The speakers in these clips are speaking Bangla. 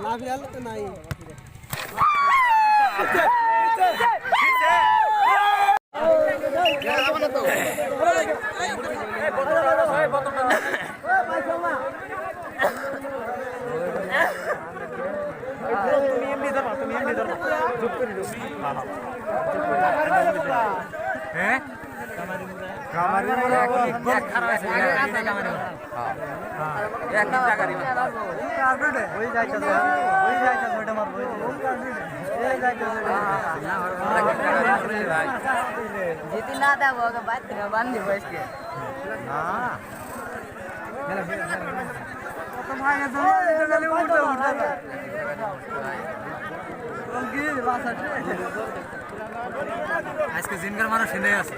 না ফিরালে তো নাই जितनी ना था वो बात बंद ही बस के আজকে জিনকার মানুষ শুনে আছে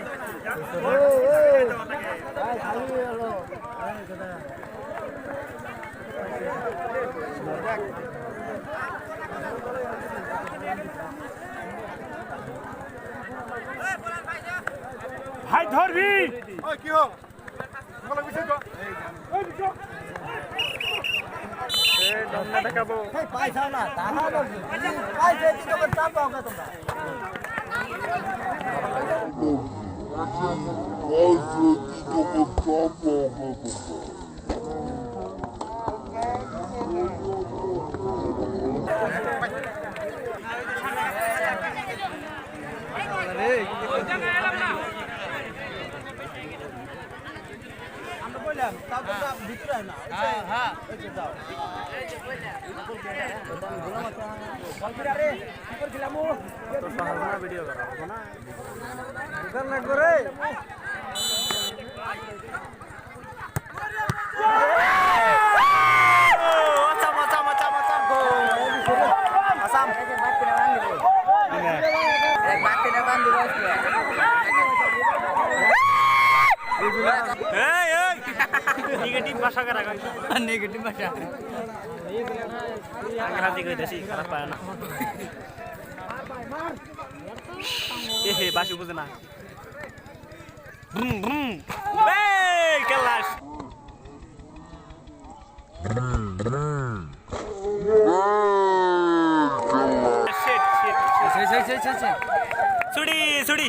ভাই ধরবি ওই কি হল বল বিষয় তো ওই বিষয় এই দন্না দেখাবো এই পয়সা না টাকা বলছি পয়সা দিতে তো চাপ পাও না তোমরা আমরা বললাম তাও তো ভিতরে না হ্যাঁ হ্যাঁ যাও ভিডিও করা হবে না ইন্টারনেট করে नेगेटिव भाषा करा নেগেটিভ ভাষা अंग्रेजी कह देसी खराब पाया ना ए हे बाशी बुझे ना बूम बूम ए कलाश शिट शिट सुड़ी सुड़ी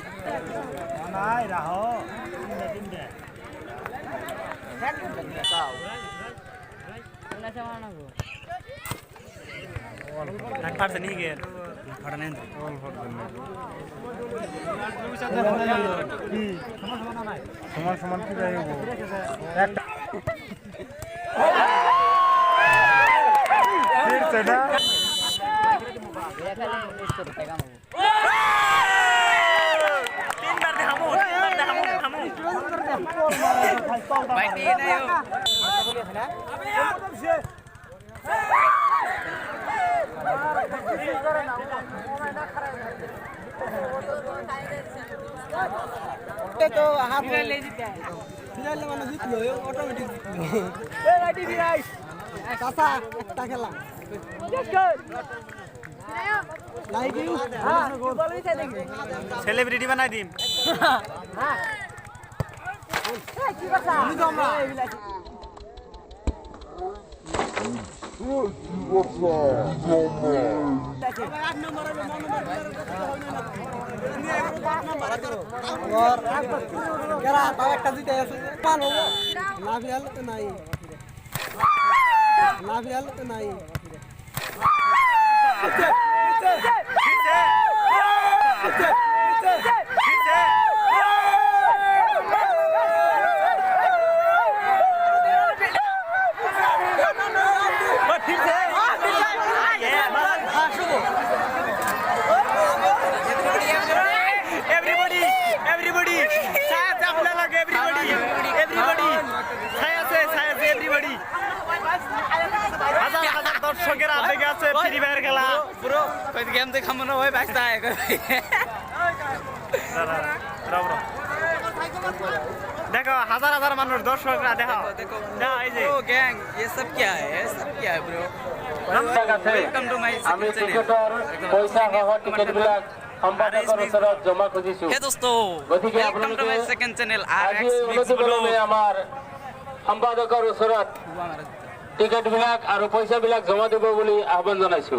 নাই রাহো नटपाट से नहीं गए ফটা নেন সমান সমান কি যাই একটা ফিরছে না तीन बार दे हमू বাইটি নাই তো হাফ ফিরাইলে জিতে ফিরাইলে মানে জিতলো অটোমেটিক এ রাইটি ফিরাই কাঁচা একটা খেলা লাইক ইউ হ্যাঁ বলবি তাই দেখি सेलिब्रिटी बना दी হ্যাঁ এই কি কথা আমি তো আমরা একটা দিতে আছে না ফিরালে তো নাই না ফিরালে তো নাই দর্শকের আগে গেছে ফ্রি ফায়ার খেলা পুরো কই গেম দেখাম না হয় বাইসা আয় देखो हजार हजार मानुष दर्शकরা देखो देखो ना এই যে ओ गैंग ये सब क्या है ब्रो वेलकम टू माय আমি টিকেটৰ পইচা সহ টিকেটবিলাক সম্পাদকৰ ওচৰত জমা খুজিছো हे दोस्तों গতিকে वेलकम टू আপোনালোকে माय सेकंड चैनल আজি आरएक्स मिक्स ब्लॉग অনুৰোধ আমাৰ সম্পাদকৰ ওচৰত টিকেটবিলাক আৰু পইচাবিলাক জমা দিব বুলি আহ্বান জনাইছো।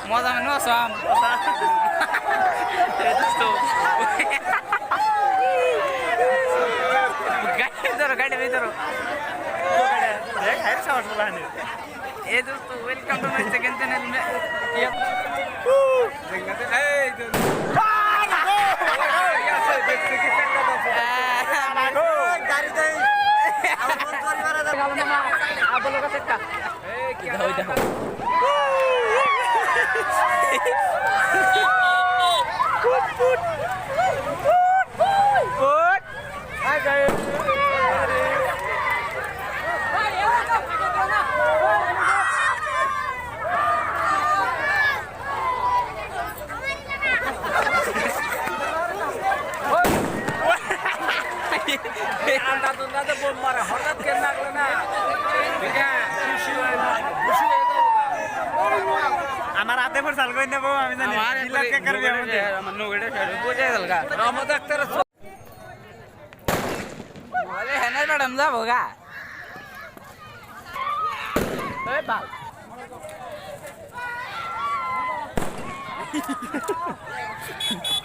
Masa mana sam? Itu. Gadi betul. Eh dosto, welcome to my second channel. Yep. Hey. আমার হাতে পর চাল কই নেব আমি জানি জিলা কে করবে আমাদের আমার নগড়ে বুঝে গেলগা রহমত আক্তার বলে হেনার ম্যাডাম যাবো গা এই বাল